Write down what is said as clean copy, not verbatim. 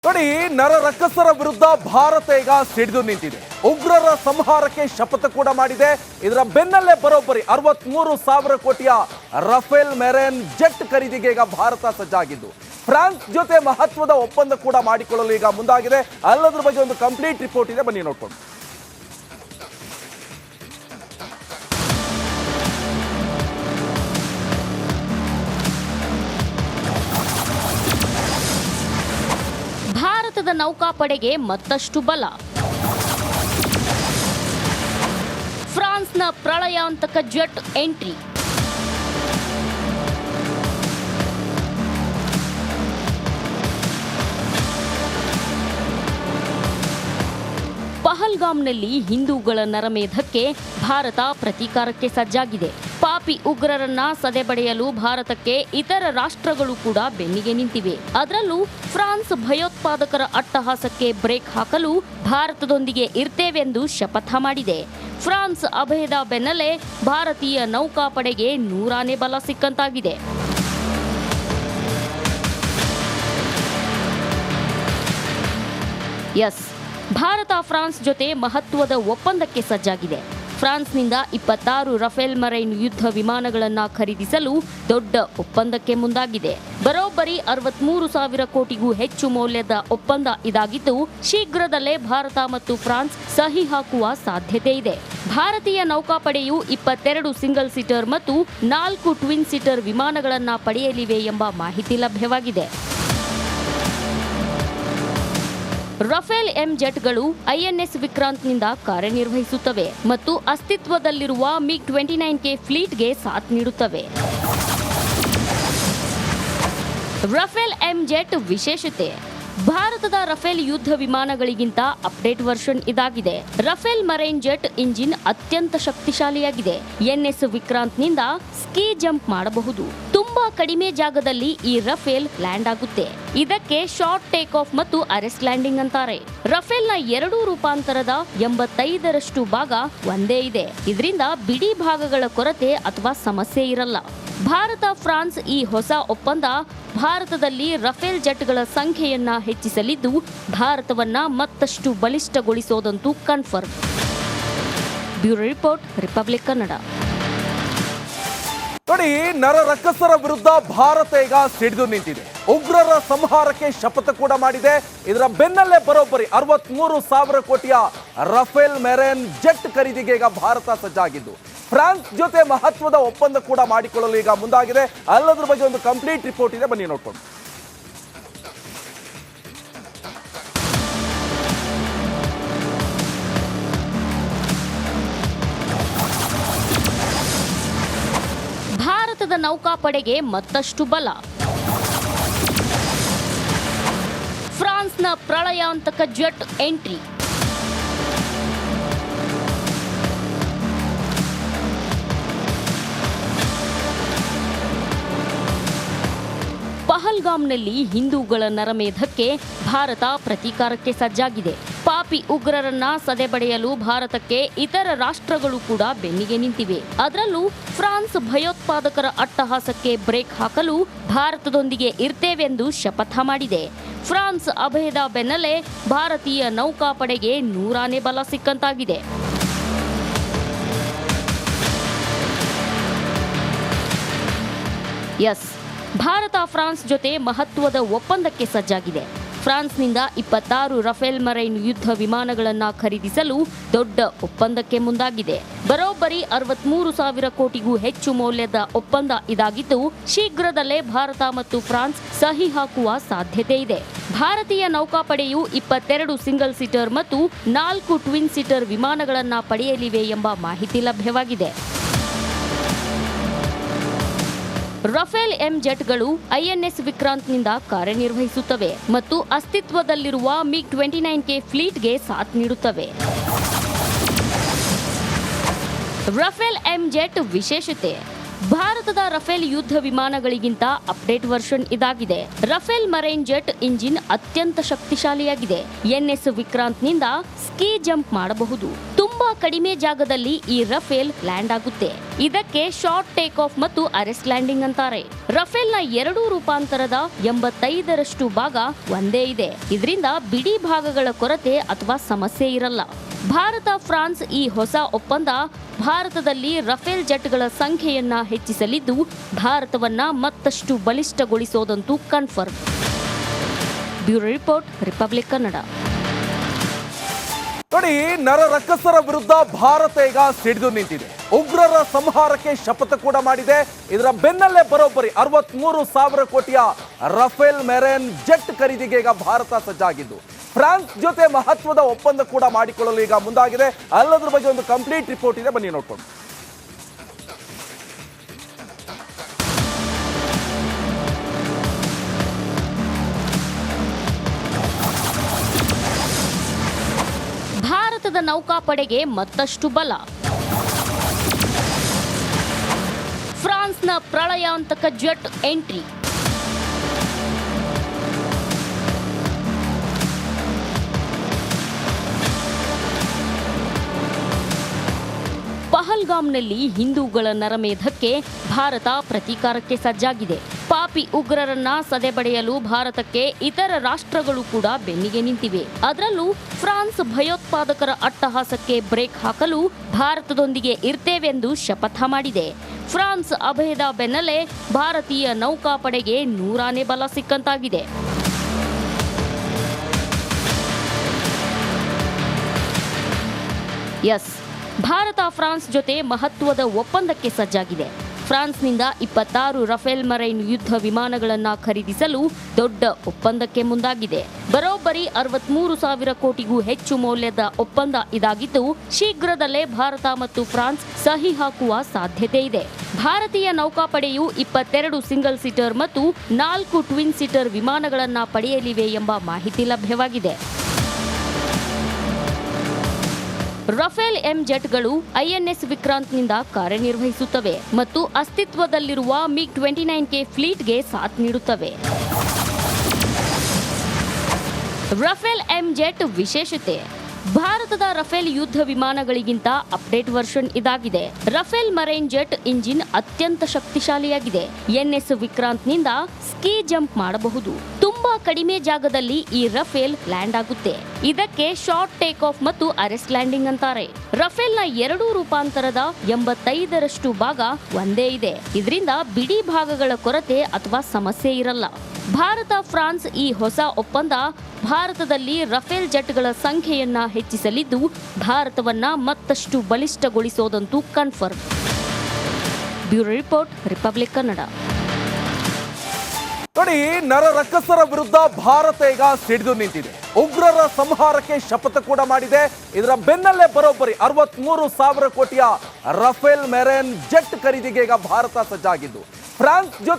ನೋಡಿ, ನರರಕ್ಕಸರ ವಿರುದ್ಧ ಭಾರತ ಈಗ ಸಿಡಿದು ನಿಂತಿದೆ. ಉಗ್ರರ ಸಂಹಾರಕ್ಕೆ ಶಪಥ ಕೂಡ ಮಾಡಿದೆ. ಇದರ ಬೆನ್ನಲ್ಲೇ ಬರೋಬ್ಬರಿ 63,000 ಕೋಟಿಯ ರಫೇಲ್ ಮೆರೈನ್ ಜೆಟ್ ಖರೀದಿಗೆ ಈಗ ಭಾರತ ಸಜ್ಜಾಗಿದ್ದು, ಫ್ರಾನ್ಸ್ ಜೊತೆ ಮಹತ್ವದ ಒಪ್ಪಂದ ಕೂಡ ಮಾಡಿಕೊಳ್ಳಲು ಈಗ ಮುಂದಾಗಿದೆ. ಅಲ್ಲದ್ರ ಬಗ್ಗೆ ಒಂದು ಕಂಪ್ಲೀಟ್ ರಿಪೋರ್ಟ್ ಇದೆ, ಬನ್ನಿ ನೋಡ್ಕೊಂಡು. ಭಾರತದ ನೌಕಾಪಡೆಗೆ ಮತ್ತಷ್ಟು ಬಲ. ಫ್ರಾನ್ಸ್ನ ಪ್ರಳಯಾಂತಕ ಜೆಟ್ ಎಂಟ್ರಿ. ಪಹಲ್ಗಾಮ್ನಲ್ಲಿ ಹಿಂದೂಗಳ ನರಮೇಧಕ್ಕೆ ಭಾರತ ಪ್ರತೀಕಾರಕ್ಕೆ ಸಜ್ಜಾಗಿದೆ. ಪಾಪಿ ಉಗ್ರರನ್ನ ಸದೆಬಡೆಯಲು ಭಾರತಕ್ಕೆ ಇತರ ರಾಷ್ಟ್ರಗಳು ಕೂಡ ಬೆನ್ನಿಗೆ ನಿಂತಿವೆ. ಅದರಲ್ಲೂ ಫ್ರಾನ್ಸ್ ಭಯೋತ್ಪಾದಕರ ಅಟ್ಟಹಾಸಕ್ಕೆ ಬ್ರೇಕ್ ಹಾಕಲು ಭಾರತದೊಂದಿಗೆ ಇರ್ತೇವೆಂದು ಶಪಥ ಮಾಡಿದೆ. ಫ್ರಾನ್ಸ್ ಅಭಯದ ಬೆನ್ನಲ್ಲೇ ಭಾರತೀಯ ನೌಕಾಪಡೆಗೆ ನೂರಾನೇ ಬಲ ಸಿಕ್ಕಂತಾಗಿದೆ. ಭಾರತ ಫ್ರಾನ್ಸ್ ಜೊತೆ ಮಹತ್ವದ ಒಪ್ಪಂದಕ್ಕೆ ಸಜ್ಜಾಗಿದೆ. ಫ್ರಾನ್ಸ್ನಿಂದ 26 ರಫೇಲ್ ಮರೈನ್ ಯುದ್ಧ ವಿಮಾನಗಳನ್ನು ಖರೀದಿಸಲು ದೊಡ್ಡ ಒಪ್ಪಂದಕ್ಕೆ ಮುಂದಾಗಿದೆ. ಬರೋಬ್ಬರಿ 63,000 ಕೋಟಿಗೂ ಹೆಚ್ಚು ಮೌಲ್ಯದ ಒಪ್ಪಂದ ಇದಾಗಿದ್ದು, ಶೀಘ್ರದಲ್ಲೇ ಭಾರತ ಮತ್ತು ಫ್ರಾನ್ಸ್ ಸಹಿ ಹಾಕುವ ಸಾಧ್ಯತೆ ಇದೆ. ಭಾರತೀಯ ನೌಕಾಪಡೆಯು 22 ಸಿಂಗಲ್ ಸೀಟರ್ ಮತ್ತು 4 ಟ್ವಿನ್ ಸೀಟರ್ ವಿಮಾನಗಳನ್ನು ಪಡೆಯಲಿವೆ ಎಂಬ ಮಾಹಿತಿ ಲಭ್ಯವಾಗಿದೆ. ರಫೇಲ್ ಎಂ ಜೆಟ್ಗಳು ಐಎನ್ಎಸ್ ವಿಕ್ರಾಂತ್ನಿಂದ ಕಾರ್ಯನಿರ್ವಹಿಸುತ್ತವೆ ಮತ್ತು ಅಸ್ತಿತ್ವದಲ್ಲಿರುವ MiG-29K ಫ್ಲೀಟ್ಗೆ ಸಾಥ್ ನೀಡುತ್ತವೆ. ರಫೇಲ್ ಎಂ ಜೆಟ್ ವಿಶೇಷತೆ: ಭಾರತದ ರಫೇಲ್ ಯುದ್ಧ ವಿಮಾನಗಳಿಗಿಂತ ಅಪ್ಡೇಟ್ ವರ್ಷನ್ ಇದಾಗಿದೆ. ರಫೇಲ್ ಮರೈನ್ ಜೆಟ್ ಇಂಜಿನ್ ಅತ್ಯಂತ ಶಕ್ತಿಶಾಲಿಯಾಗಿದೆ. ಎನ್ಎಸ್ ವಿಕ್ರಾಂತ್ನಿಂದ ಸ್ಕೀ ಜಂಪ್ ಮಾಡಬಹುದು. ತುಂಬಾ ಕಡಿಮೆ ಜಾಗದಲ್ಲಿ ಈ ರಫೇಲ್ ಲ್ಯಾಂಡ್ ಆಗುತ್ತೆ. ಇದಕ್ಕೆ ಶಾರ್ಟ್ ಟೇಕ್ ಆಫ್ ಮತ್ತು ಅರೆಸ್ಟ್ ಲ್ಯಾಂಡಿಂಗ್ ಅಂತಾರೆ. ರಫೇಲ್ನ 2 ರೂಪಾಂತರದ 85% ಭಾಗ ಒಂದೇ ಇದೆ. ಇದರಿಂದ ಬಿಡಿ ಭಾಗಗಳ ಕೊರತೆ ಅಥವಾ ಸಮಸ್ಯೆ ಇರಲ್ಲ. ಭಾರತ ಫ್ರಾನ್ಸ್ ಈ ಹೊಸ ಒಪ್ಪಂದ ಭಾರತದಲ್ಲಿ ರಫೇಲ್ ಜೆಟ್ಗಳ ಸಂಖ್ಯೆಯನ್ನ ಹೆಚ್ಚಿಸಲಿದ್ದು, ಭಾರತವನ್ನ ಮತ್ತಷ್ಟು ಬಲಿಷ್ಠಗೊಳಿಸೋದಂತೂ confirm. Bureau report, republic Kannada. ನೋಡಿ, ನರರಕ್ಕಸರ ವಿರುದ್ಧ ಭಾರತ ಈಗ ಸಿಡಿದು ನಿಂತಿದೆ. ಉಗ್ರರ ಸಂಹಾರಕ್ಕೆ ಶಪಥ ಕೂಡ ಮಾಡಿದೆ. ಇದರ ಬೆನ್ನಲ್ಲೇ ಬರೋಬ್ಬರಿ 63,000 ಕೋಟಿಯ ರಫೇಲ್ ಮೆರೈನ್ ಜೆಟ್ ಖರೀದಿಗೆ ಈಗ ಭಾರತ ಸಜ್ಜಾಗಿದ್ದು, ಫ್ರಾನ್ಸ್ ಜೊತೆ ಮಹತ್ವದ ಒಪ್ಪಂದ ಕೂಡ ಮಾಡಿಕೊಳ್ಳಲು ಈಗ ಮುಂದಾಗಿದೆ. ಅಲ್ಲದ್ರ ಬಗ್ಗೆ ಒಂದು ಕಂಪ್ಲೀಟ್ ರಿಪೋರ್ಟ್ ಇದೆ, ಬನ್ನಿ ನೋಡ್ಕೊಂಡು. ಭಾರತದ ನೌಕಾಪಡೆಗೆ ಮತ್ತಷ್ಟು ಬಲ. ಫ್ರಾನ್ಸ್ನ ಪ್ರಳಯಾಂತಕ ಜೆಟ್ ಎಂಟ್ರಿ. ಪಹಲ್ಗಾಮ್ನಲ್ಲಿ ಹಿಂದೂಗಳ ನರಮೇಧಕ್ಕೆ ಭಾರತ ಪ್ರತೀಕಾರಕ್ಕೆ ಸಜ್ಜಾಗಿದೆ. ಪಾಪಿ ಉಗ್ರರನ್ನ ಸದೆಬಡೆಯಲು ಭಾರತಕ್ಕೆ ಇತರ ರಾಷ್ಟ್ರಗಳು ಕೂಡ ಬೆನ್ನಿಗೆ ನಿಂತಿವೆ. ಅದರಲ್ಲೂ ಫ್ರಾನ್ಸ್ ಭಯೋತ್ಪಾದಕರ ಅಟ್ಟಹಾಸಕ್ಕೆ ಬ್ರೇಕ್ ಹಾಕಲು ಭಾರತದೊಂದಿಗೆ ಇರ್ತೇವೆಂದು ಶಪಥ ಮಾಡಿದೆ. ಫ್ರಾನ್ಸ್ ಅಭಯದ ಬೆನ್ನಲ್ಲೇ ಭಾರತೀಯ ನೌಕಾಪಡೆಗೆ ನೂರಾನೇ ಬಲ ಸಿಕ್ಕಂತಾಗಿದೆ. ಭಾರತ ಫ್ರಾನ್ಸ್ ಜೊತೆ ಮಹತ್ವದ ಒಪ್ಪಂದಕ್ಕೆ ಸಜ್ಜಾಗಿದೆ. ಫ್ರಾನ್ಸ್ನಿಂದ 26 ರಫೇಲ್ ಮರೈನ್ ಯುದ್ಧ ವಿಮಾನಗಳನ್ನು ಖರೀದಿಸಲು ದೊಡ್ಡ ಒಪ್ಪಂದಕ್ಕೆ ಮುಂದಾಗಿದೆ. ಬರೋಬ್ಬರಿ 63,000 ಕೋಟಿಗೂ ಹೆಚ್ಚು ಮೌಲ್ಯದ ಒಪ್ಪಂದ ಇದಾಗಿದ್ದು, ಶೀಘ್ರದಲ್ಲೇ ಭಾರತ ಮತ್ತು ಫ್ರಾನ್ಸ್ ಸಹಿ ಹಾಕುವ ಸಾಧ್ಯತೆ ಇದೆ. ಭಾರತೀಯ ನೌಕಾಪಡೆಯು 22 ಸಿಂಗಲ್ ಸೀಟರ್ ಮತ್ತು 4 ಟ್ವಿನ್ ಸೀಟರ್ ವಿಮಾನಗಳನ್ನು ಪಡೆಯಲಿವೆ ಎಂಬ ಮಾಹಿತಿ ಲಭ್ಯವಾಗಿದೆ. ರಫೇಲ್ ಎಂ ಜೆಟ್ಗಳು ಐಎನ್ಎಸ್ ವಿಕ್ರಾಂತ್ನಿಂದ ಕಾರ್ಯನಿರ್ವಹಿಸುತ್ತವೆ ಮತ್ತು ಅಸ್ತಿತ್ವದಲ್ಲಿರುವ MiG-29K ಫ್ಲೀಟ್ಗೆ ಸಾಥ್ ನೀಡುತ್ತವೆ. ರಫೇಲ್ ಎಂ ಜೆಟ್ ವಿಶೇಷತೆ: ಭಾರತದ ರಫೇಲ್ ಯುದ್ಧ ವಿಮಾನಗಳಿಗಿಂತ ಅಪ್ಡೇಟ್ ವರ್ಷನ್ ಇದಾಗಿದೆ. ರಫೇಲ್ ಮರೈನ್ ಜೆಟ್ ಇಂಜಿನ್ ಅತ್ಯಂತ ಶಕ್ತಿಶಾಲಿಯಾಗಿದೆ. ಎನ್ಎಸ್ ವಿಕ್ರಾಂತ್ನಿಂದ ಸ್ಕೀ ಜಂಪ್ ಮಾಡಬಹುದು. ತುಂಬಾ ಕಡಿಮೆ ಜಾಗದಲ್ಲಿ ಈ ರಫೇಲ್ ಲ್ಯಾಂಡ್ ಆಗುತ್ತೆ. ಇದಕ್ಕೆ ಶಾರ್ಟ್ ಟೇಕ್ ಆಫ್ ಮತ್ತು ಅರೆಸ್ಟ್ ಲ್ಯಾಂಡಿಂಗ್ ಅಂತಾರೆ. ರಫೇಲ್ನ 2 ರೂಪಾಂತರದ 85ರಷ್ಟು ಭಾಗ ಒಂದೇ ಇದೆ. ಇದರಿಂದ ಬಿಡಿ ಭಾಗಗಳ ಕೊರತೆ ಅಥವಾ ಸಮಸ್ಯೆ ಇರಲ್ಲ. ಭಾರತ ಫ್ರಾನ್ಸ್ ಈ ಹೊಸ ಒಪ್ಪಂದ ಭಾರತದಲ್ಲಿ ರಫೇಲ್ ಜೆಟ್ಗಳ ಸಂಖ್ಯೆಯನ್ನ ಹೆಚ್ಚಿಸಲಿದ್ದು ಭಾರತವನ್ನ ಮತ್ತಷ್ಟು ಬಲಿಷ್ಠಗೊಳಿಸೋದಂತೂ confirm. Bureau report, republic Kannada. ನೋಡಿ, ನರ ರಕ್ಕಸರ ವಿರುದ್ಧ ಭಾರತ ಈಗ ಸಿಡಿದು ನಿಂತಿದೆ. ಉಗ್ರರ ಸಂಹಾರಕ್ಕೆ ಶಪಥ ಕೂಡ ಮಾಡಿದೆ. ಇದರ ಬೆನ್ನಲ್ಲೇ ಬರೋಬ್ಬರಿ 63,000 ಕೋಟಿಯ ರಫೇಲ್ ಮೆರೈನ್ ಜೆಟ್ ಖರೀದಿಗೆ ಈಗ ಭಾರತ ಸಜ್ಜಾಗಿದ್ದು ಫ್ರಾನ್ಸ್ ಜೊತೆ ಮಹತ್ವದ ಒಪ್ಪಂದ ಕೂಡ ಮಾಡಿಕೊಳ್ಳಲು ಈಗ ಮುಂದಾಗಿದೆ. ಅಲ್ಲದ್ರ ಬಗ್ಗೆ ಒಂದು ಕಂಪ್ಲೀಟ್ ರಿಪೋರ್ಟ್ ಇದೆ, ಬನ್ನಿ ನೋಡ್ಕೊಂಡು. ಭಾರತದ ನೌಕಾಪಡೆಗೆ ಮತ್ತಷ್ಟು ಬಲ. ಫ್ರಾನ್ಸ್ನ ಪ್ರಳಯಾಂತಕ ಜೆಟ್ ಎಂಟ್ರಿ. ಪಹಲ್ಗಾಮ್ನಲ್ಲಿ ಹಿಂದೂಗಳ ನರಮೇಧಕ್ಕೆ ಭಾರತ ಪ್ರತೀಕಾರಕ್ಕೆ ಸಜ್ಜಾಗಿದೆ. ಪಾಪಿ ಉಗ್ರರನ್ನ ಸದೆಬಡೆಯಲು ಭಾರತಕ್ಕೆ ಇತರ ರಾಷ್ಟ್ರಗಳು ಕೂಡ ಬೆನ್ನಿಗೆ ನಿಂತಿವೆ. ಅದರಲ್ಲೂ ಫ್ರಾನ್ಸ್ ಭಯೋತ್ಪಾದಕರ ಅಟ್ಟಹಾಸಕ್ಕೆ ಬ್ರೇಕ್ ಹಾಕಲು ಭಾರತದೊಂದಿಗೆ ಇರ್ತೇವೆಂದು ಶಪಥ ಮಾಡಿದೆ. ಫ್ರಾನ್ಸ್ ಅಭಯದ ಬೆನ್ನಲ್ಲೇ ಭಾರತೀಯ ನೌಕಾಪಡೆಗೆ ನೂರಾನೇ ಬಲ ಸಿಕ್ಕಂತಾಗಿದೆ. ಎಸ್, ಭಾರತ ಫ್ರಾನ್ಸ್ ಜೊತೆ ಮಹತ್ವದ ಒಪ್ಪಂದಕ್ಕೆ ಸಜ್ಜಾಗಿದೆ. ಫ್ರಾನ್ಸ್ನಿಂದ 26 ರಫೇಲ್ ಮರೈನ್ ಯುದ್ಧ ವಿಮಾನಗಳನ್ನು ಖರೀದಿಸಲು ದೊಡ್ಡ ಒಪ್ಪಂದಕ್ಕೆ ಮುಂದಾಗಿದೆ. ಬರೋಬ್ಬರಿ 63,000 ಕೋಟಿಗೂ ಹೆಚ್ಚು ಮೌಲ್ಯದ ಒಪ್ಪಂದ ಇದಾಗಿದ್ದು ಶೀಘ್ರದಲ್ಲೇ ಭಾರತ ಮತ್ತು ಫ್ರಾನ್ಸ್ ಸಹಿ ಹಾಕುವ ಸಾಧ್ಯತೆ ಇದೆ. ಭಾರತೀಯ ನೌಕಾಪಡೆಯು 22 ಸಿಂಗಲ್ ಸೀಟರ್ ಮತ್ತು 4 ಟ್ವಿನ್ ಸೀಟರ್ ವಿಮಾನಗಳನ್ನು ಪಡೆಯಲಿವೆ ಎಂಬ ಮಾಹಿತಿ ಲಭ್ಯವಾಗಿದೆ. ರಫೇಲ್ ಎಂ ಜೆಟ್ಗಳು ಐಎನ್ಎಸ್ ವಿಕ್ರಾಂತ್ನಿಂದ ಕಾರ್ಯನಿರ್ವಹಿಸುತ್ತವೆ ಮತ್ತು ಅಸ್ತಿತ್ವದಲ್ಲಿರುವ ಮಿಗ್ 29K ಫ್ಲೀಟ್ಗೆ ಸಾಥ್ ನೀಡುತ್ತವೆ. ರಫೇಲ್ ಎಂ ಜೆಟ್ ವಿಶೇಷತೆ: ಭಾರತದ ರಫೇಲ್ ಯುದ್ಧ ವಿಮಾನಗಳಿಗಿಂತ ಅಪ್ಡೇಟ್ ವರ್ಷನ್ ಇದಾಗಿದೆ. ರಫೇಲ್ ಮರೈನ್ ಜೆಟ್ ಇಂಜಿನ್ ಅತ್ಯಂತ ಶಕ್ತಿಶಾಲಿಯಾಗಿದೆ. ಎನ್ಎಸ್ ವಿಕ್ರಾಂತ್ನಿಂದ ಸ್ಕೀ ಜಂಪ್ ಮಾಡಬಹುದು. ತುಂಬಾ ಕಡಿಮೆ ಜಾಗದಲ್ಲಿ ಈ ರಫೇಲ್ ಲ್ಯಾಂಡ್ ಆಗುತ್ತೆ. ಇದಕ್ಕೆ ಶಾರ್ಟ್ ಟೇಕ್ ಆಫ್ ಮತ್ತು ಅರೆಸ್ಟ್ ಲ್ಯಾಂಡಿಂಗ್ ಅಂತಾರೆ. ರಫೇಲ್ನ 2 ರೂಪಾಂತರದ 85ರಷ್ಟು ಭಾಗ ಒಂದೇ ಇದೆ. ಇದರಿಂದ ಬಿಡಿ ಭಾಗಗಳ ಕೊರತೆ ಅಥವಾ ಸಮಸ್ಯೆ ಇರಲ್ಲ. ಭಾರತ ಫ್ರಾನ್ಸ್ ಈ ಹೊಸ ಒಪ್ಪಂದ ಭಾರತದಲ್ಲಿ ರಫೇಲ್ ಜೆಟ್ಗಳ ಸಂಖ್ಯೆಯನ್ನ ಹೆಚ್ಚಿಸಲಿದ್ದು ಭಾರತವನ್ನ ಮತ್ತಷ್ಟು ಬಲಿಷ್ಠಗೊಳಿಸೋದಂತೂ confirm. Bureau report, republic Kannada. ನೋಡಿ, ನರ ರಕ್ಕಸರ ವಿರುದ್ಧ ಭಾರತ ಈಗ ಸಿಡಿದು ನಿಂತಿದೆ. ಉಗ್ರರ ಸಂಹಾರಕ್ಕೆ ಶಪಥ ಕೂಡ ಮಾಡಿದೆ. ಇದರ ಬೆನ್ನಲ್ಲೇ ಬರೋಬ್ಬರಿ 63,000 ಕೋಟಿಯ ರಫೇಲ್ ಮೆರೈನ್ ಜೆಟ್ ಖರೀದಿಗೆ ಈಗ ಭಾರತ ಸಜ್ಜಾಗಿದ್ದು ಫ್ರಾನ್ಸ್